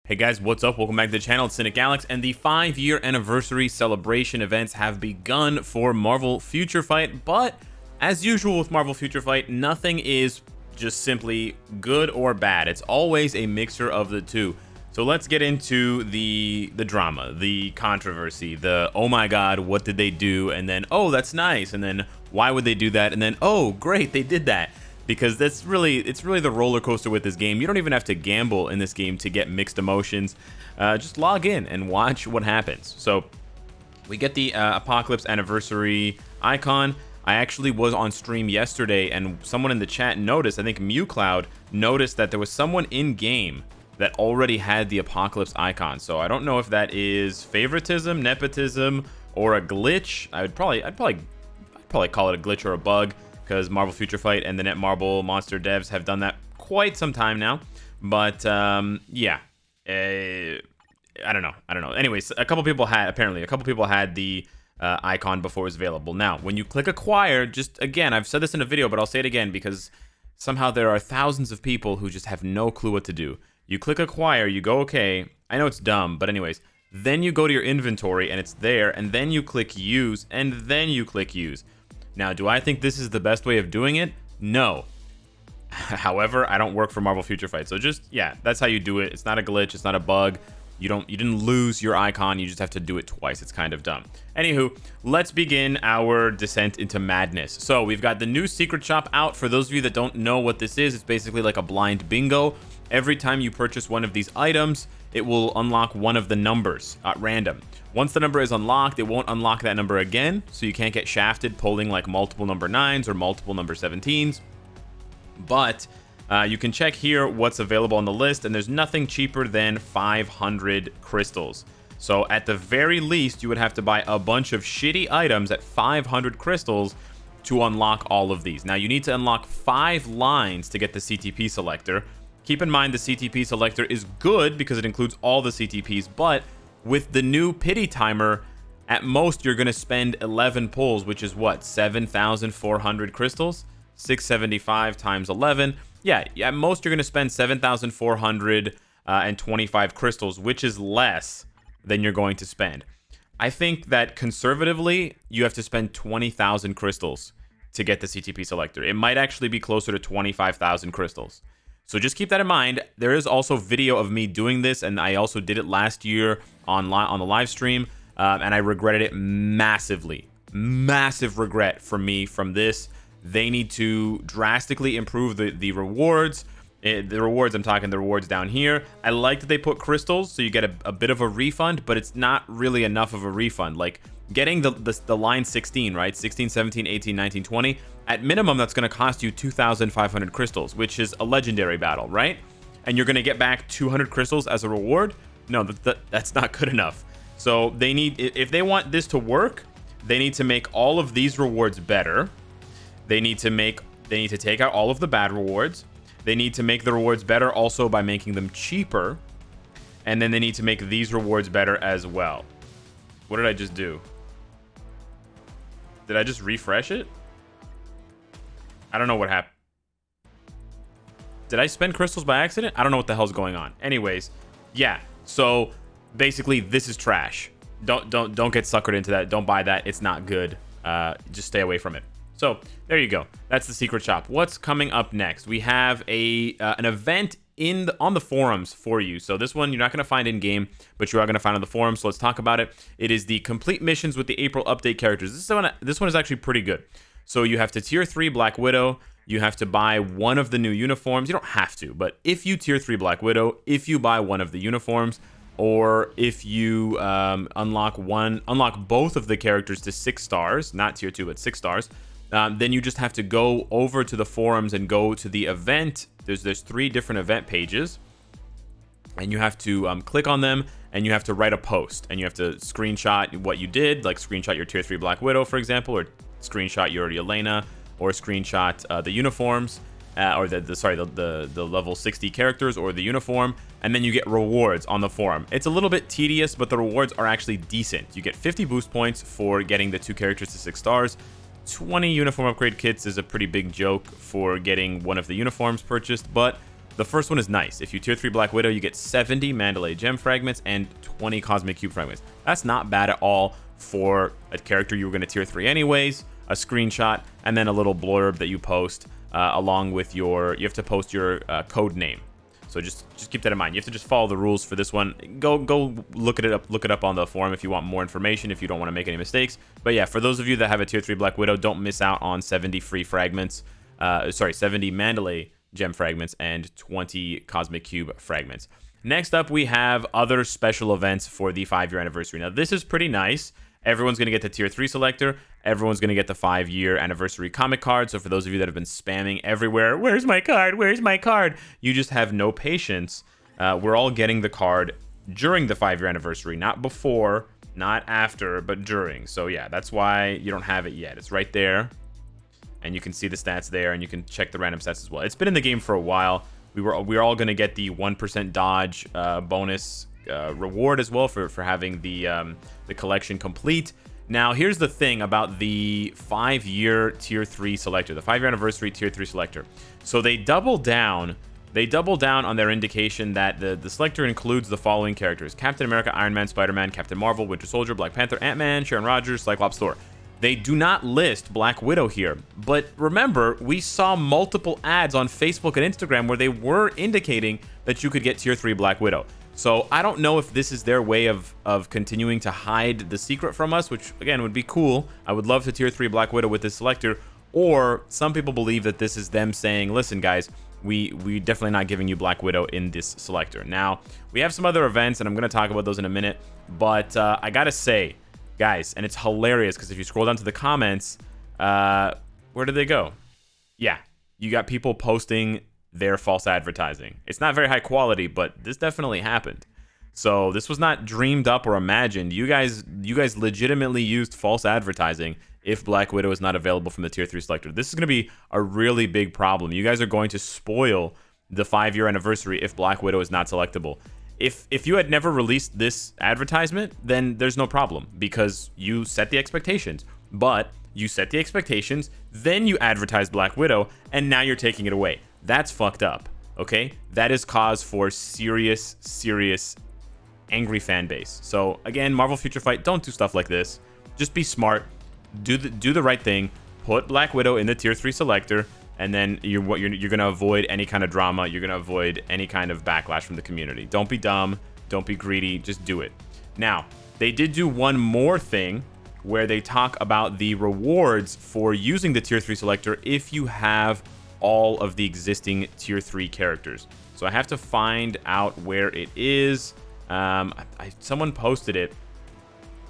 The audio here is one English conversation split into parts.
Hey guys, what's up? Welcome back to the channel. It's Cynicalex, and the 5-year anniversary celebration events have begun for Marvel Future Fight, but as usual with Marvel Future Fight, nothing is just simply good or bad. It's always a mixture of the two. So let's get into the drama, the controversy, the oh my god, what did they do? And then, oh, that's nice. And then why would they do that? And then, oh, great, they did that. Because it's really the roller coaster with this game. You don't even have to gamble in this game to get mixed emotions. Just log in and watch what happens. So we get the Apocalypse anniversary icon. I actually was on stream yesterday, and someone in the chat noticed, I think MewCloud noticed that there was someone in game that already had the Apocalypse icon. So I don't know if that is favoritism, nepotism, or a glitch. I'd probably call it a glitch or a bug, because Marvel Future Fight and the Netmarble Monster devs have done that quite some time now. But yeah, I don't know. Anyways, a couple people had the icon before it was available. Now, when you click acquire, just again, I've said this in a video, but I'll say it again because somehow there are thousands of people who just have no clue what to do. You click acquire, you go okay. I know it's dumb, but anyways, then you go to your inventory and it's there, and then you click use, and then you click use. Now, do I think this is the best way of doing it? No. However, I don't work for Marvel Future Fight, so just, yeah, that's how you do it. It's not a glitch, it's not a bug. You didn't lose your icon, you just have to do it twice. It's kind of dumb. Anywho, let's begin our descent into madness. So, we've got the new secret shop out. For those of you that don't know what this is, it's basically like a blind bingo. Every time you purchase one of these items, it will unlock one of the numbers at random. Once the number is unlocked, it won't unlock that number again, so you can't get shafted pulling like multiple number 9s or multiple number 17s. But you can check here what's available on the list, and there's nothing cheaper than 500 crystals. So at the very least, you would have to buy a bunch of shitty items at 500 crystals to unlock all of these. Now, you need to unlock 5 lines to get the CTP selector. Keep in mind the CTP selector is good because it includes all the CTPs, but with the new pity timer, at most you're going to spend 11 pulls, which is what, 7,400 crystals? 675 times 11. Yeah, at most you're going to spend 7,425 crystals, which is less than you're going to spend. I think that conservatively, you have to spend 20,000 crystals to get the CTP selector. It might actually be closer to 25,000 crystals. So just keep that in mind. There is also video of me doing this, and I also did it last year on the live stream, and I regretted it massively. Massive regret for me from this. They need to drastically improve the rewards. The rewards, I'm talking the rewards down here. I like that they put crystals, so you get a bit of a refund, but it's not really enough of a refund. Like, getting the line 16, right? 16, 17, 18, 19, 20. At minimum, that's going to cost you 2,500 crystals, which is a legendary battle, right? And you're going to get back 200 crystals as a reward? No, that's not good enough. So they need, if they want this to work, they need to make all of these rewards better. They need to take out all of the bad rewards. They need to make the rewards better also by making them cheaper. And then they need to make these rewards better as well. What did I just do? Did I just refresh it? I don't know what happened. Did I spend crystals by accident? I don't know what the hell's going on. Anyways, yeah. So basically, this is trash. Don't get suckered into that. Don't buy that. It's not good. Just stay away from it. So there you go. That's the secret shop. What's coming up next? We have an event on the forums for you. So this one you're not going to find in game, but you are going to find on the forums. So let's talk about it. It is the complete missions with the April update characters. This one is actually pretty good. So you have to tier 3 Black Widow. You have to buy one of the new uniforms. You don't have to, but if you tier 3 Black Widow, if you buy one of the uniforms, or if you unlock both of the characters to 6 stars, not tier 2, but 6 stars, then you just have to go over to the forums and go to the event. There's 3 different event pages, and you have to click on them, and you have to write a post, and you have to screenshot what you did, like screenshot your tier 3 Black Widow, for example, or screenshot your Yelena, or screenshot the uniforms, or the level 60 characters, or the uniform, and then you get rewards on the forum. It's a little bit tedious, but the rewards are actually decent. You get 50 boost points for getting the 2 characters to 6 stars. 20 uniform upgrade kits is a pretty big joke for getting one of the uniforms purchased, but The first one is nice. If you tier 3 Black Widow, you get 70 Mandalay Gem fragments and 20 Cosmic Cube fragments. That's not bad at all for a character you were going to tier 3 anyways, a screenshot, and then a little blurb that you post along with your... You have to post your code name. So just keep that in mind. You have to just follow the rules for this one. Go look it up on the forum if you want more information, if you don't want to make any mistakes. But yeah, for those of you that have a tier 3 Black Widow, don't miss out on 70 free fragments. 70 Mandalay Gem fragments and 20 Cosmic Cube fragments. Next up, we have other special events for the 5-year anniversary. Now, this is pretty nice. Everyone's going to get the tier 3 selector. Everyone's going to get the 5-year anniversary comic card. So for those of you that have been spamming everywhere, where's my card? Where's my card? You just have no patience. We're all getting the card during the 5-year anniversary, not before, not after, but during. So yeah, that's why you don't have it yet. It's right there. And you can see the stats there, and you can check the random stats as well. It's been in the game for a while. We're all going to get the 1% dodge bonus reward as well for having the collection complete. Now, here's the thing about the 5-year tier 3 selector, the 5-year anniversary tier 3 selector. So they double down on their indication that the selector includes the following characters: Captain America, Iron Man, Spider-Man, Captain Marvel, Winter Soldier, Black Panther, Ant-Man, Sharon Rogers, Cyclops, Thor. They do not list Black Widow here. But remember, we saw multiple ads on Facebook and Instagram where they were indicating that you could get tier 3 Black Widow. So I don't know if this is their way of continuing to hide the secret from us, which again would be cool. I would love to tier 3 Black Widow with this selector. Or some people believe that this is them saying, listen guys, we definitely not giving you Black Widow in this selector. Now, we have some other events, and I'm going to talk about those in a minute. But I gotta say, guys, and it's hilarious because if you scroll down to the comments, where did they go? Yeah, you got people posting their false advertising. It's not very high quality, but this definitely happened. So this was not dreamed up or imagined. You guys legitimately used false advertising if Black Widow is not available from the tier 3 selector. This is going to be a really big problem. You guys are going to spoil the 5-year anniversary if Black Widow is not selectable. If you had never released this advertisement, then there's no problem because you set the expectations. But you set the expectations, then you advertise Black Widow, and now you're taking it away. That's fucked up, okay? That is cause for serious angry fan base. So again, Marvel Future Fight, don't do stuff like this. Just be smart. Do the right thing. Put Black Widow in the tier 3 selector. And then you're going to avoid any kind of drama. You're going to avoid any kind of backlash from the community. Don't be dumb. Don't be greedy. Just do it. Now, they did do one more thing where they talk about the rewards for using the tier 3 selector if you have all of the existing tier 3 characters. So I have to find out where it is. Someone posted it.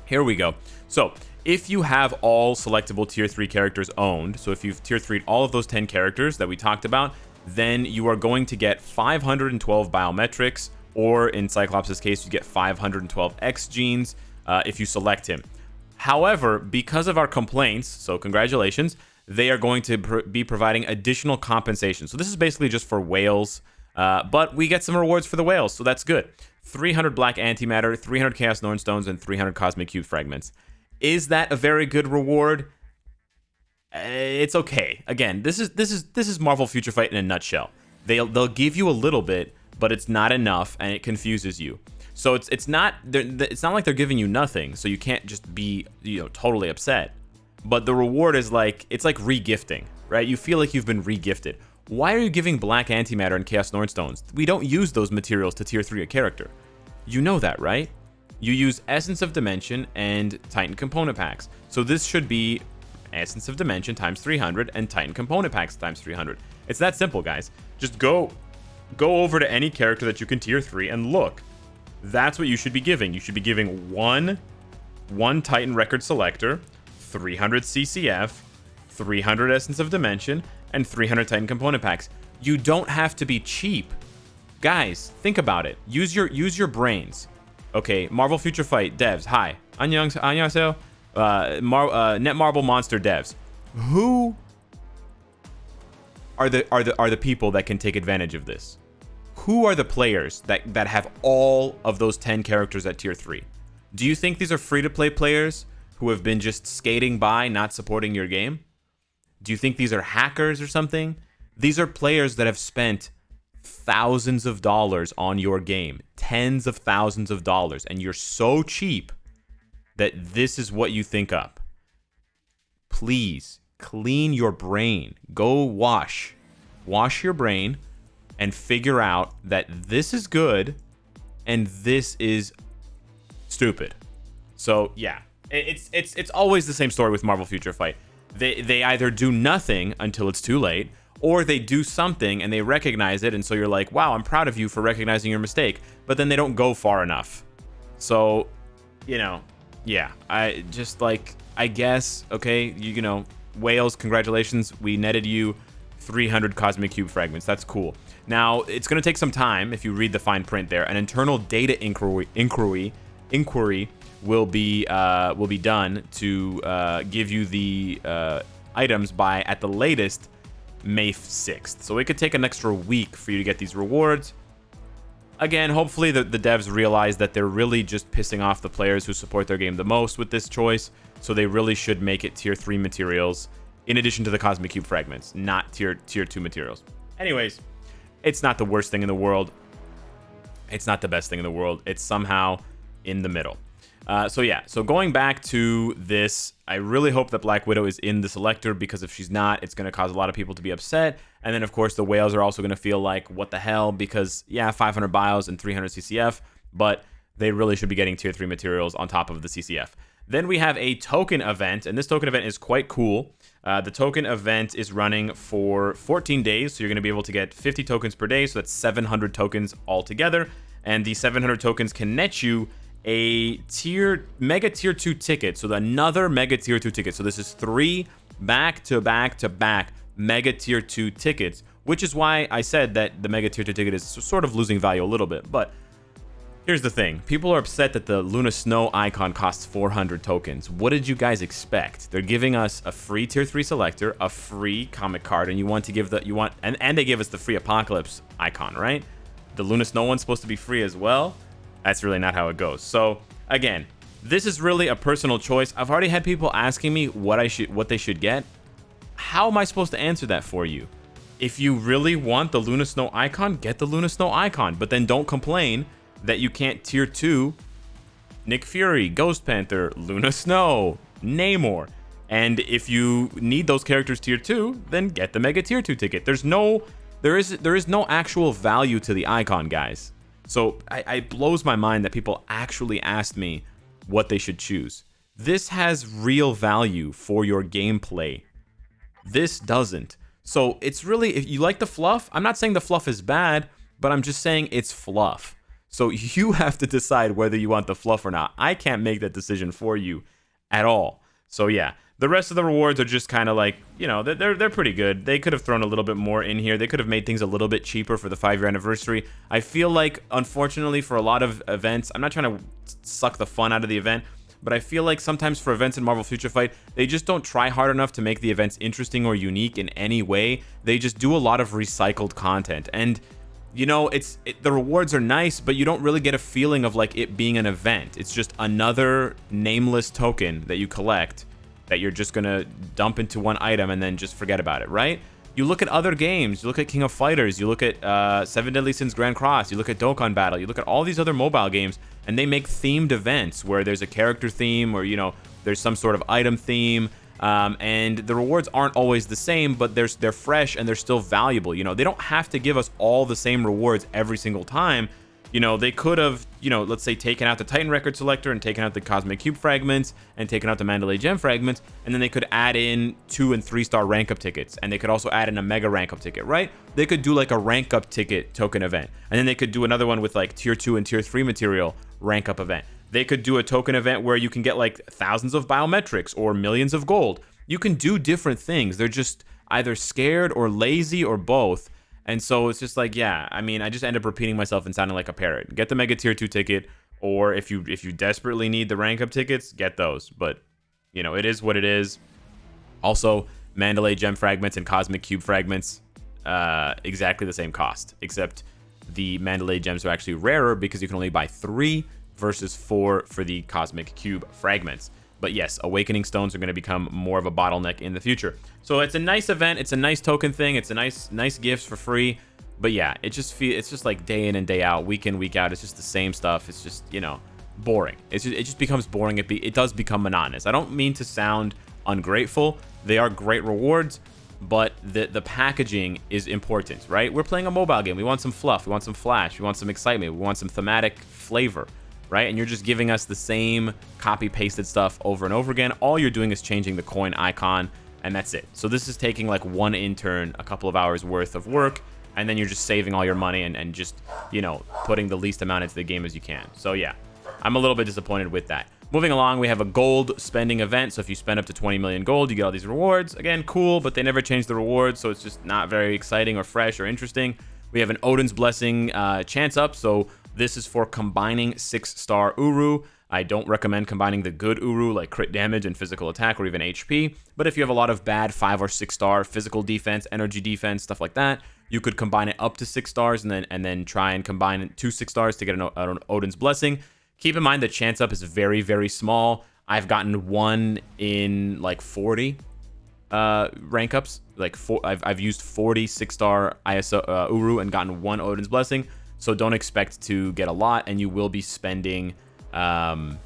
Here we go. So if you have all selectable tier 3 characters owned, so if you've tier 3'd all of those 10 characters that we talked about, then you are going to get 512 biometrics, or in Cyclops' case, you get 512 X genes if you select him. However, because of our complaints, so congratulations, they are going to be providing additional compensation. So this is basically just for whales, but we get some rewards for the whales, so that's good. 300 black antimatter, 300 chaos norn stones, and 300 cosmic cube fragments. Is that a very good reward? It's okay. Again, this is Marvel Future Fight in a nutshell. They'll give you a little bit, but it's not enough, and it confuses you. So it's not like they're giving you nothing, so you can't just be totally upset. But the reward is it's like regifting, right? You feel like you've been regifted. Why are you giving black antimatter and chaos norn stones? We don't use those materials to tier 3 a character. You know that, right? You use Essence of Dimension and Titan Component Packs. So this should be Essence of Dimension times 300 and Titan Component Packs times 300. It's that simple, guys. Just go over to any character that you can tier 3 and look. That's what you should be giving. You should be giving one Titan Record Selector, 300 CCF, 300 Essence of Dimension, and 300 Titan Component Packs. You don't have to be cheap. Guys, think about it. Use your brains. Okay, Marvel Future Fight devs, hi. 안녕하세요. Netmarble Monster devs. Who are the people that can take advantage of this? Who are the players that have all of those 10 characters at tier 3? Do you think these are free-to-play players who have been just skating by, not supporting your game? Do you think these are hackers or something? These are players that have spent thousands of dollars on your game, tens of thousands of dollars, and you're so cheap that this is what you think up. Please clean your brain. Go wash your brain and figure out that this is good and this is stupid. So yeah, it's always the same story with Marvel Future Fight. They either do nothing until it's too late, or they do something and they recognize it, and so you're like, wow, I'm proud of you for recognizing your mistake, but then they don't go far enough. So, you know, yeah, I guess, okay, you know, Whales, congratulations, we netted you 300 Cosmic Cube fragments. That's cool. Now, it's going to take some time if you read the fine print there. An internal data inquiry will be done to give you the items by, at the latest, May 6th. So it could take an extra week for you to get these rewards. Again, hopefully the devs realize that they're really just pissing off the players who support their game the most with this choice, so they really should make it tier 3 materials in addition to the Cosmic Cube fragments, not tier 2 materials. Anyways, it's not the worst thing in the world. It's not the best thing in the world. It's somehow in the middle. So yeah, so going back to this, I really hope that Black Widow is in the selector, because if she's not, it's going to cause a lot of people to be upset. And then, of course, the Whales are also going to feel like, what the hell? Because, yeah, 500 bios and 300 CCF, but they really should be getting tier 3 materials on top of the CCF. Then we have a token event, and this token event is quite cool. The token event is running for 14 days, so you're going to be able to get 50 tokens per day, so that's 700 tokens altogether. And the 700 tokens can net you a mega tier 2 ticket, so another mega tier 2 ticket. So this is 3 back-to-back-to-back mega tier 2 tickets, which is why I said that the mega tier 2 ticket is sort of losing value a little bit. But here's the thing. People are upset that the Luna Snow icon costs 400 tokens. What did you guys expect? They're giving us a free tier 3 selector, a free comic card, and and they give us the free Apocalypse icon, right? The Luna Snow one's supposed to be free as well. That's really not how it goes. So again, this is really a personal choice. I've already had people asking me what they should get. How am I supposed to answer that for you? If you really want the Luna Snow icon, get the Luna Snow icon, but then don't complain that you can't tier 2 Nick Fury, Ghost Panther, Luna Snow, Namor. And if you need those characters tier 2, then get the mega tier 2 ticket. There is no actual value to the icon, guys. So it blows my mind that people actually asked me what they should choose. This has real value for your gameplay. This doesn't. So it's really, if you like the fluff, I'm not saying the fluff is bad, but I'm just saying it's fluff. So you have to decide whether you want the fluff or not. I can't make that decision for you at all. So yeah, the rest of the rewards are just kind of like, you know, they're pretty good. They could have thrown a little bit more in here. They could have made things a little bit cheaper for the 5-year anniversary. I feel like, unfortunately, for a lot of events, I'm not trying to suck the fun out of the event, but I feel like sometimes for events in Marvel Future Fight, they just don't try hard enough to make the events interesting or unique in any way. They just do a lot of recycled content. And, you know, the rewards are nice, but you don't really get a feeling of like it being an event. It's just another nameless token that you collect that you're just gonna dump into one item and then just forget about it, right? You look at other games, you look at King of Fighters, you look at 7 Deadly Sins Grand Cross, you look at Dokkan Battle, you look at all these other mobile games, and they make themed events where there's a character theme or, you know, there's some sort of item theme, and the rewards aren't always the same, but they're fresh and they're still valuable. You know, they don't have to give us all the same rewards every single time. You know, they could have, you know, let's say taken out the Titan Record Selector and taken out the Cosmic Cube fragments and taken out the Mandalay Gem fragments, and then they could add in 2- and 3-star rank up tickets, and they could also add in a mega rank up ticket, right? They could do like a rank up ticket token event, and then they could do another one with like tier 2 and tier 3 material rank up event. They could do a token event where you can get like thousands of biometrics or millions of gold. You can do different things. They're just either scared or lazy or both. And so it's just like, yeah, I mean, I just end up repeating myself and sounding like a parrot. Get the Mega Tier 2 ticket, or if you desperately need the rank up tickets, get those. But, you know, it is what it is. Also, Mandalay Gem fragments and Cosmic Cube fragments, exactly the same cost, except the Mandalay Gems are actually rarer because you can only buy 3 versus 4 for the Cosmic Cube fragments. But yes, Awakening Stones are going to become more of a bottleneck in the future. So it's a nice event. It's a nice token thing. It's a nice gifts for free. But yeah, it's just like day in and day out, week in, week out. It's just the same stuff. It's just, you know, boring. It just becomes boring. It does become monotonous. I don't mean to sound ungrateful. They are great rewards, but the packaging is important, right? We're playing a mobile game. We want some fluff. We want some flash. We want some excitement. We want some thematic flavor, right? And you're just giving us the same copy-pasted stuff over and over again. All you're doing is changing the coin icon, and that's it. So this is taking like one intern a couple of hours worth of work, and then you're just saving all your money and just, you know, putting the least amount into the game as you can. So yeah, I'm a little bit disappointed with that. Moving along, we have a gold spending event. So if you spend up to 20 million gold, you get all these rewards. Again, cool, but they never change the rewards, so it's just not very exciting or fresh or interesting. We have an Odin's Blessing chance up. So this is for combining 6-star Uru. I don't recommend combining the good Uru like crit damage and physical attack or even HP. But if you have a lot of bad 5 or 6-star physical defense, energy defense, stuff like that, you could combine it up to 6 stars and then try and combine 2 6 stars to get an Odin's Blessing. Keep in mind that chance up is very, very small. I've gotten one in like 40 rank ups. Like I've used 40 6-star ISO Uru and gotten one Odin's Blessing. So don't expect to get a lot, and you will be spending a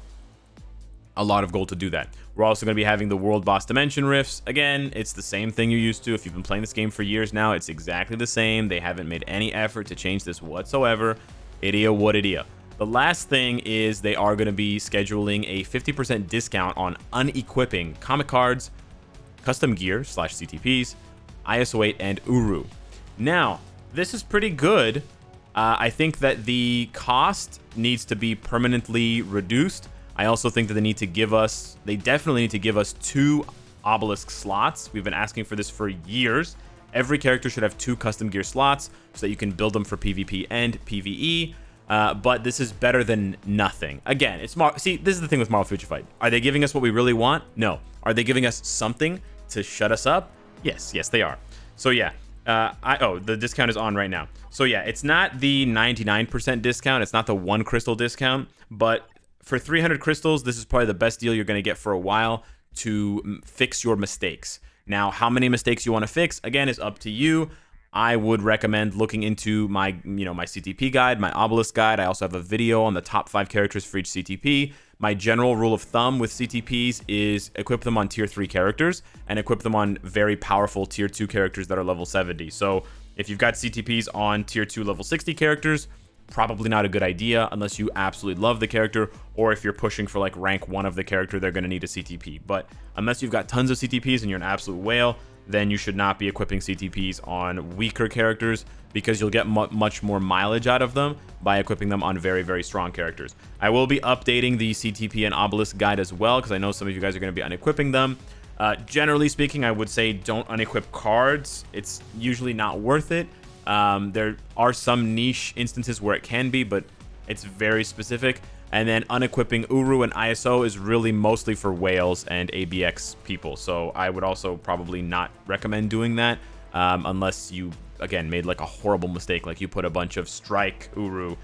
lot of gold to do that. We're also going to be having the World Boss Dimension Rifts. Again, it's the same thing you're used to. If you've been playing this game for years now, it's exactly the same. They haven't made any effort to change this whatsoever. Idia what idia. The last thing is they are going to be scheduling a 50% discount on unequipping comic cards, custom gear / CTPs, ISO 8, and Uru. Now, this is pretty good. I think that the cost needs to be permanently reduced. I also think that they definitely need to give us 2 obelisk slots. We've been asking for this for years. Every character should have 2 custom gear slots so that you can build them for PvP and PvE. But this is better than nothing. Again, see, this is the thing with Marvel Future Fight. Are they giving us what we really want? No. Are they giving us something to shut us up? Yes, they are. So yeah, the discount is on right now. So yeah, it's not the 99% discount. It's not the 1 crystal discount, but for 300 crystals, this is probably the best deal you're going to get for a while to fix your mistakes. Now, how many mistakes you want to fix, again, is up to you. I would recommend looking into my CTP guide, my obelisk guide. I also have a video on the top 5 characters for each CTP. My general rule of thumb with CTPs is equip them on tier 3 characters and equip them on very powerful tier 2 characters that are level 70. So if you've got CTPs on tier 2 level 60 characters, probably not a good idea unless you absolutely love the character, or if you're pushing for like rank 1 of the character, they're going to need a CTP. But unless you've got tons of CTPs and you're an absolute whale, then you should not be equipping CTPs on weaker characters because you'll get much more mileage out of them by equipping them on very, very strong characters. I will be updating the CTP and Obelisk guide as well because I know some of you guys are going to be unequipping them. Generally speaking, I would say don't unequip cards. It's usually not worth it. There are some niche instances where it can be, but it's very specific. And then unequipping Uru and ISO is really mostly for whales and ABX people. So I would also probably not recommend doing that unless you, again, made like a horrible mistake. Like you put a bunch of Strike Uru,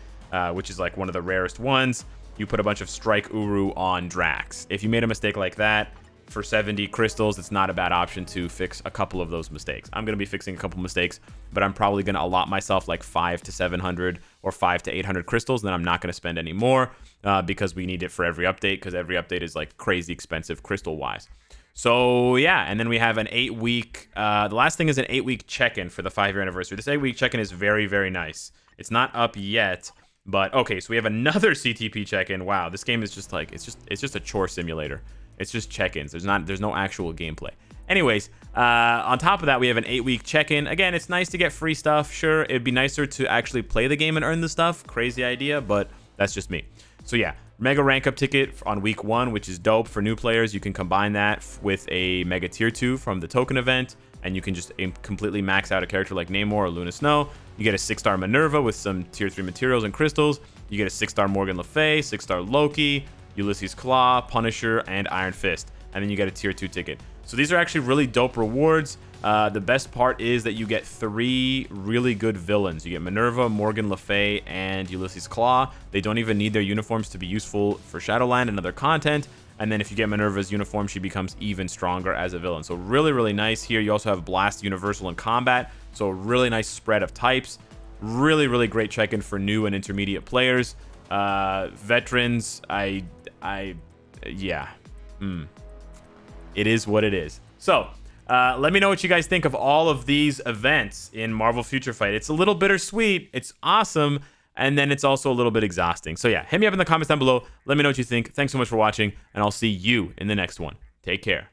which is like one of the rarest ones. You put a bunch of Strike Uru on Drax. If you made a mistake like that, for 70 crystals, it's not a bad option to fix a couple of those mistakes. I'm going to be fixing a couple mistakes, but I'm probably going to allot myself like 500 to 700 or 500 to 800 crystals. Then I'm not going to spend any more because we need it for every update, because every update is like crazy expensive crystal wise. So yeah, and then we have an 8-week, the last thing is an 8-week check-in for the 5-year anniversary. This 8-week check-in is very, very nice. It's not up yet, but okay, so we have another CTP check-in. Wow, this game is just like, it's just a chore simulator. It's just check-ins. There's no actual gameplay. Anyways, on top of that, we have an 8-week check-in. Again, it's nice to get free stuff. Sure, it'd be nicer to actually play the game and earn the stuff. Crazy idea, but that's just me. So yeah, Mega Rank Up ticket on week 1, which is dope for new players. You can combine that with a Mega Tier 2 from the token event, and you can just completely max out a character like Namor or Luna Snow. You get a 6-star Minerva with some Tier 3 materials and crystals. You get a 6-star Morgan Le Fay, 6-star Loki, Ulysses Claw, Punisher, and Iron Fist. And then you get a tier 2 ticket. So these are actually really dope rewards. The best part is that you get 3 really good villains. You get Minerva, Morgan Le Fay, and Ulysses Claw. They don't even need their uniforms to be useful for Shadowland and other content. And then if you get Minerva's uniform, she becomes even stronger as a villain. So really, really nice here. You also have Blast Universal in combat. So a really nice spread of types. Really, really great check-in for new and intermediate players. Veterans, yeah. It is what it is. So, let me know what you guys think of all of these events in Marvel Future Fight. It's a little bittersweet. It's awesome. And then it's also a little bit exhausting. So yeah, hit me up in the comments down below. Let me know what you think. Thanks so much for watching, and I'll see you in the next one. Take care.